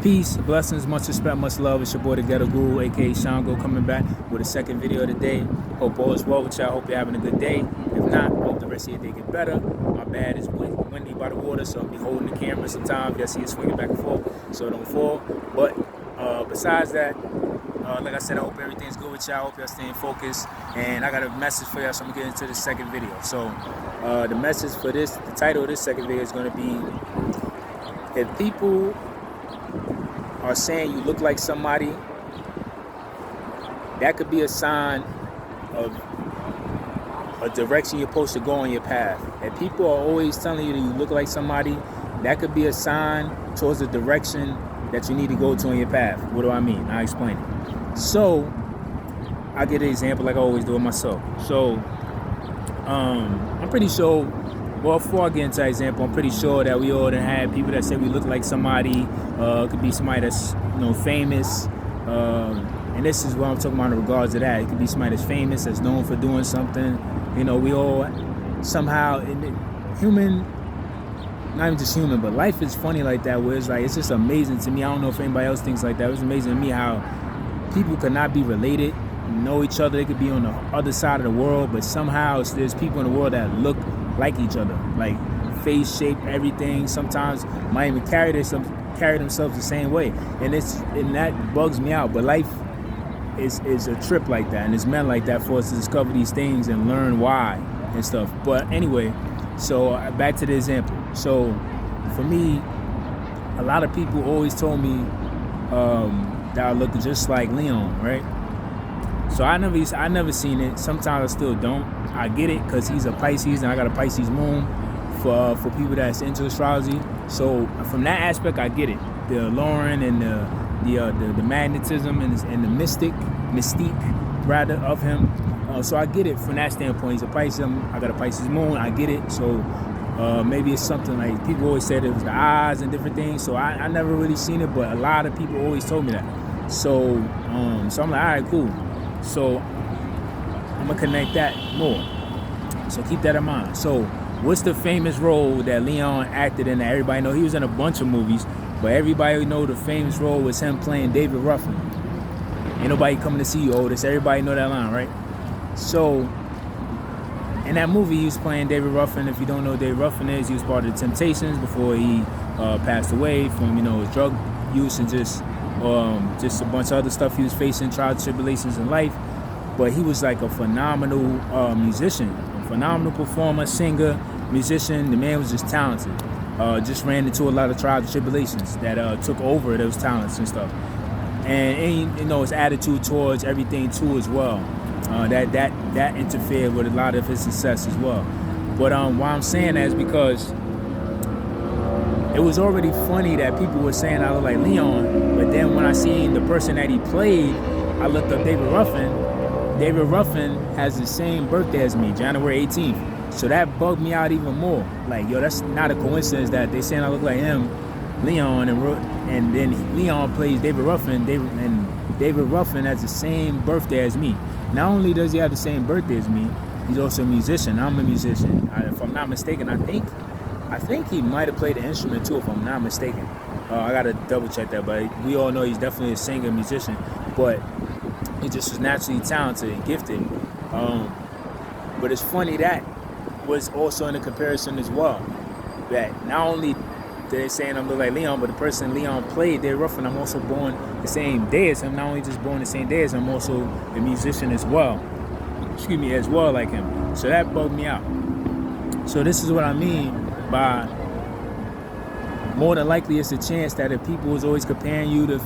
Peace, blessings, much respect, much love. It's your boy, the Ghetto Guru, aka Shango, coming back with a second video of the day. Hope all is well with y'all. Hope you're having a good day. If not, hope the rest of your day get better. My bad, it's windy by the water, so I'll be holding the camera sometimes. You'll see it swinging back and forth, so it don't fall. But besides that, like I said, I hope everything's good with y'all. Hope y'all staying focused. And I got a message for y'all, so I'm gonna get into the second video. So the message for this, the title of this second video is gonna be, if people are saying you look like somebody, that could be a sign of a direction you're supposed to go on your path. If people are always telling you that you look like somebody, that could be a sign towards the direction that you need to go to on your path. What do I mean? I'll explain it. So, I'll get an example like I always do with myself. So, I'm pretty sure, well, before I get into that example, I'm pretty sure that we all done had people that say we look like somebody. It could be somebody that's, famous. And this is what I'm talking about in regards to that. It could be somebody that's famous, that's known for doing something. We all somehow, human, not even just human, but life is funny like that, where it's like, it's just amazing to me. I don't know if anybody else thinks like that. It was amazing to me how people could not be related, know each other. They could be on the other side of the world, but somehow there's people in the world that look like each other, like face shape, everything. Sometimes might even carry themselves the same way, and that bugs me out. But life is a trip like that, and it's meant like that for us to discover these things and learn why and stuff. But anyway, so back to the example. So for me, a lot of people always told me that I look just like Leon, right? So I never seen it. Sometimes I still don't. I get it because he's a Pisces and I got a Pisces moon for people that's into astrology. So from that aspect, I get it. The alluring and the magnetism and the mystique rather of him. So I get it from that standpoint. He's a Pisces. I got a Pisces moon. I get it. So maybe it's something like people always said it was the eyes and different things. So I never really seen it, but a lot of people always told me that. So I'm like, all right, cool. So I'm gonna connect that more. So keep that in mind. So what's the famous role that Leon acted in that everybody know? He was in a bunch of movies, but everybody know the famous role was him playing David Ruffin. Ain't nobody coming to see you, Otis. Everybody know that line, right? So in that movie, he was playing David Ruffin. If you don't know who David Ruffin is, he was part of the Temptations before he passed away from his drug use and just a bunch of other stuff he was facing, trials, tribulations in life. But he was like a phenomenal musician, a phenomenal performer, singer, musician. The man was just talented. Just ran into a lot of trials and tribulations that took over those talents and stuff. And his attitude towards everything too as well. That interfered with a lot of his success as well. But why I'm saying that is because it was already funny that people were saying I look like Leon, but then when I seen the person that he played, I looked up David Ruffin. David Ruffin has the same birthday as me, January 18th. So that bugged me out even more. Like, yo, that's not a coincidence that they saying I look like him, Leon, and then Leon plays David Ruffin, and David Ruffin has the same birthday as me. Not only does he have the same birthday as me, he's also a musician. I'm a musician. If I'm not mistaken, I think he might have played the instrument too, if I'm not mistaken. I gotta double check that, but we all know he's definitely a singer, musician. But he just was naturally talented and gifted. But it's funny that was also in a comparison as well. That not only they're saying I look like Leon, but the person Leon played, David Ruffin, I'm also born the same day as him. Not only just born the same day as him, I'm also a musician as well. As well like him. So that bugged me out. So this is what I mean by more than likely it's a chance that if people is always comparing you to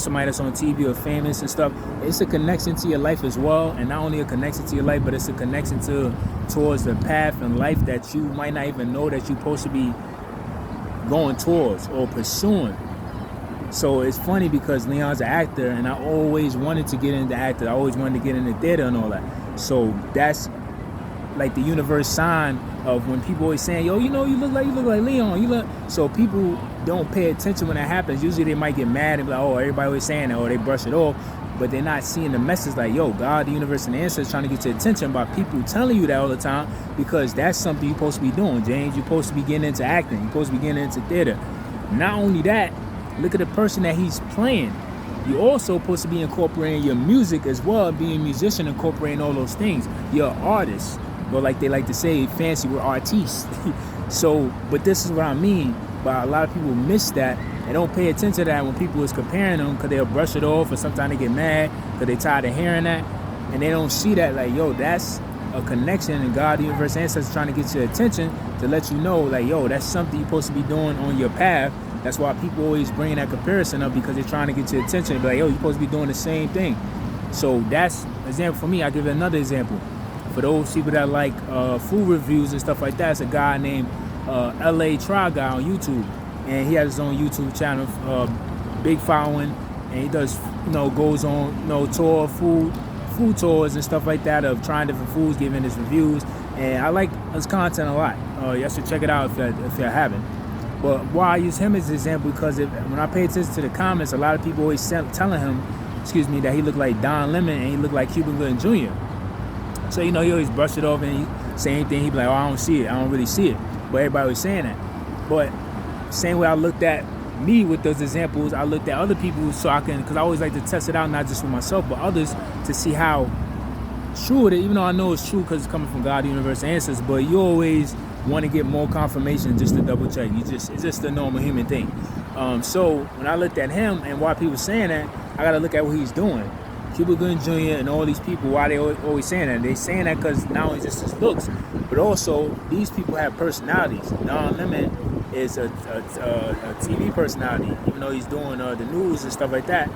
somebody that's on TV or famous and stuff, it's a connection to your life as well. And not only a connection to your life, but it's a connection towards the path in life that you might not even know that you're supposed to be going towards or pursuing. So it's funny because Leon's an actor and I always wanted to get into acting. I always wanted to get into theater and all that. So that's like the universe sign of when people always saying, yo, you look like Leon. So people don't pay attention when that happens. Usually they might get mad and be like, oh, everybody always saying that, or they brush it off. But they're not seeing the message like, yo, God, the universe, and the ancestors trying to get your attention by people telling you that all the time, because that's something you're supposed to be doing, James. You're supposed to be getting into acting. You're supposed to be getting into theater. Not only that, look at the person that he's playing. You're also supposed to be incorporating your music as well, being a musician, incorporating all those things. You're an artist, but like they like to say, fancy, we're artistes. So, but this is what I mean. But a lot of people miss that. They don't pay attention to that when people is comparing them, because they'll brush it off, or sometimes they get mad because they tired of hearing that, and they don't see that, like, yo, that's a connection, and God, the universe, ancestors trying to get your attention to let you know, like, yo, that's something you're supposed to be doing on your path. That's why people always bring that comparison up, because they're trying to get your attention. Be like, yo, you're supposed to be doing the same thing. So that's an example for me. I'll give you another example. For those people that like food reviews and stuff like that, it's a guy named LA Try Guy on YouTube, and he has his own YouTube channel, big following, and he does, goes on, tour food tours and stuff like that, of trying different foods, giving his reviews, and I like his content a lot. You should check it out if you haven't. But why I use him as an example, because when I pay attention to the comments, a lot of people always telling him, that he looked like Don Lemon and he looked like Cuba Gooding Jr. So, he always brush it off, and he say anything, he be like, oh, I don't see it. I don't really see it. But everybody was saying that. But same way I looked at me with those examples, I looked at other people, so I can, because I always like to test it out, not just for myself, but others, to see how true it is, even though I know it's true because it's coming from God, the universe, ancestors, but you always want to get more confirmation just to double check. It's just a normal human thing. So when I looked at him and why people saying that, I got to look at what he's doing. Cuba Gooding Jr. and all these people, why they always saying that? They saying that because not only just his looks, but also these people have personalities. Don Lemon is a TV personality, even though he's doing the news and stuff like that.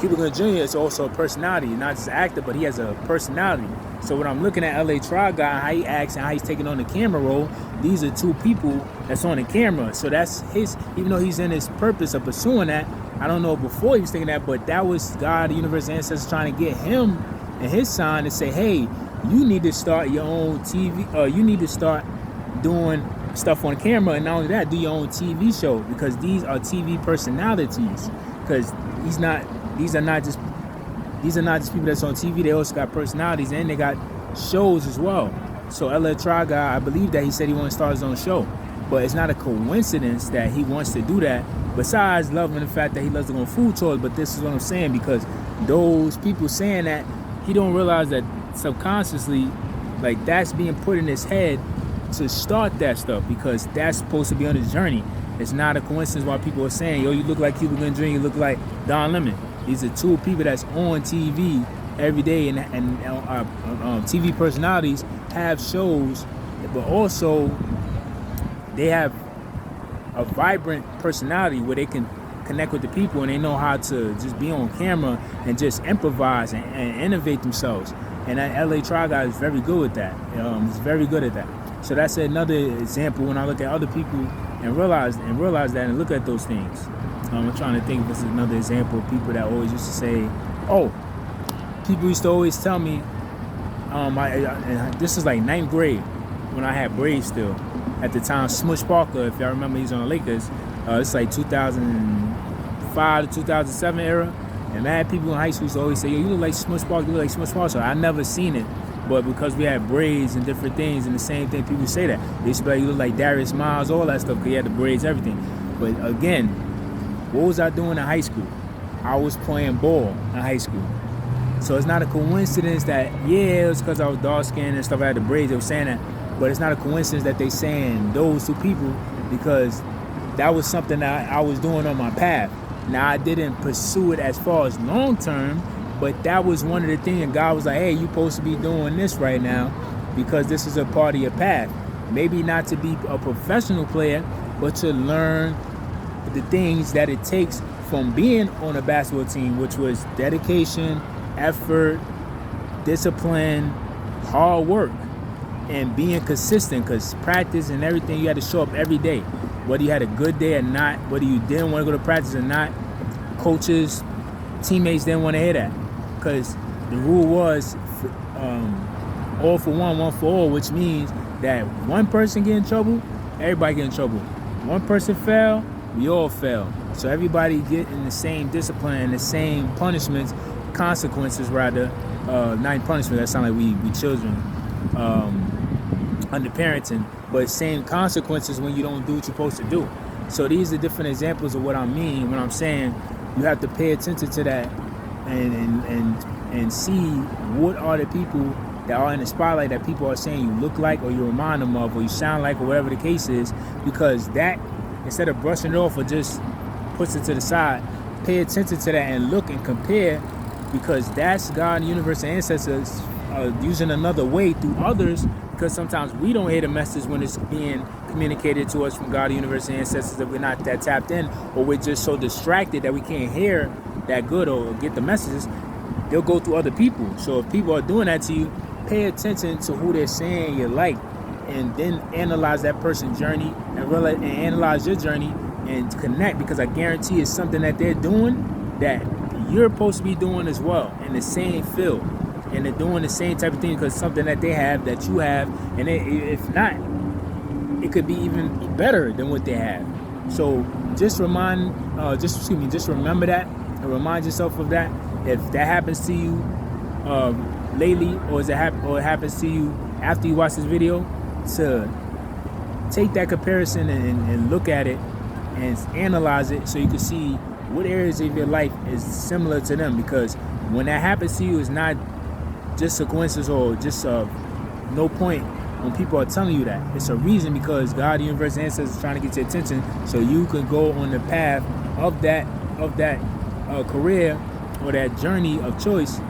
Cuba Gooding Jr. is also a personality, not just an actor, but he has a personality. So when I'm looking at LA Try Guy, how he acts and how he's taking on the camera role, these are two people that's on the camera. So that's his, even though he's in his purpose of pursuing that, I don't know before he was thinking that, but that was God, the universe, ancestors trying to get him and his sign to say, hey, you need to start your own TV, you need to start doing stuff on camera, and not only that, do your own TV show, because these are TV personalities. Because these are not just people that's on TV. They also got personalities, and they got shows as well. So LA Try Guy, I believe that he said he wants to start his own show, but it's not a coincidence that he wants to do that. Besides loving the fact that he loves to go on food tours, but this is what I'm saying, because those people saying that, he don't realize that subconsciously, like, that's being put in his head to start that stuff, because that's supposed to be on his journey. It's not a coincidence why people are saying, yo, you look like Cuba Gooding Jr., you look like Don Lemon. These are two people that's on TV every day, and TV personalities have shows, but also they have a vibrant personality where they can connect with the people, and they know how to just be on camera and just improvise and innovate themselves. And that LA Try Guy is very good with that. He's very good at that. So that's another example when I look at other people and realize that and look at those things. I'm trying to think if this is another example of people that always used to say, oh, people used to always tell me, this is like 9th grade when I had braids still. At the time, Smush Parker, if y'all remember, he's on the Lakers. It's like 2005 to 2007 era. And mad people in high school used to always say, yo, you look like Smush Parker, you look like Smush Parker. So I never seen it. But because we had braids and different things, and the same thing, people say that. They used to be like, you look like Darius Miles, all that stuff, because he had the braids, everything. But again, what was I doing in high school? I was playing ball in high school. So it's not a coincidence that, yeah, it was because I was dark-skinned and stuff, I had the braids, they were saying that. But it's not a coincidence that they saying those two people, because that was something that I was doing on my path. Now, I didn't pursue it as far as long-term, but that was one of the things, and God was like, hey, you're supposed to be doing this right now, because this is a part of your path. Maybe not to be a professional player, but to learn the things that it takes from being on a basketball team, which was dedication, effort, discipline, hard work, and being consistent, because practice and everything, you had to show up every day. Whether you had a good day or not, whether you didn't want to go to practice or not, coaches, teammates didn't want to hear that, because the rule was all for one for all, which means that one person get in trouble, everybody get in trouble. One person fail, we all fail. So everybody get in the same discipline and the same punishments, consequences rather, not punishment, that sound like we children under parenting, but same consequences when you don't do what you're supposed to do. So these are different examples of what I mean when I'm saying you have to pay attention to that and see what are the people that are in the spotlight that people are saying you look like or you remind them of or you sound like or whatever the case is, because that, instead of brushing it off or just push it to the side, pay attention to that and look and compare, because that's God, universe, and ancestors using another way through others, because sometimes we don't hear the message when it's being communicated to us from God, the universe, and ancestors, that we're not that tapped in, or we're just so distracted that we can't hear that good or get the messages. They'll go through other people. So if people are doing that to you, pay attention to who they're saying you like, and then analyze that person's journey and analyze your journey and connect, because I guarantee it's something that they're doing that you're supposed to be doing as well in the same field, and they're doing the same type of thing because it's something that they have that you have, and if not, it could be even better than what they have. So just remember that and remind yourself of that. If that happens to you lately, or it happens to you after you watch this video, to take that comparison and look at it and analyze it, so you can see what areas of your life is similar to them. Because when that happens to you, it's not just a coincidence or just no point when people are telling you that. It's a reason, because God, the universe, and ancestors is trying to get your attention so you can go on the path of that career or that journey of choice,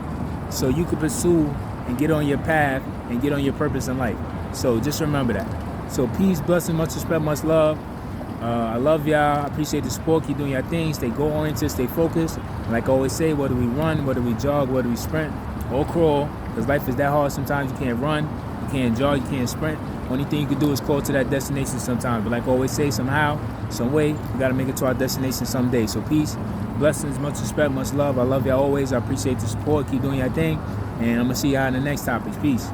so you can pursue and get on your path and get on your purpose in life. So just remember that. So peace, blessing, much respect, much love. I love y'all. I appreciate the support. Keep doing your thing. Stay goal-oriented. Stay focused. And like I always say, whether we run, whether we jog, whether we sprint or crawl, because life is that hard sometimes. You can't run, you can't jog, you can't sprint. Only thing you can do is crawl to that destination sometimes. But like I always say, somehow, some way, we got to make it to our destination someday. So peace, blessings, much respect, much love. I love y'all always. I appreciate the support. Keep doing your thing. And I'm going to see y'all in the next topic. Peace.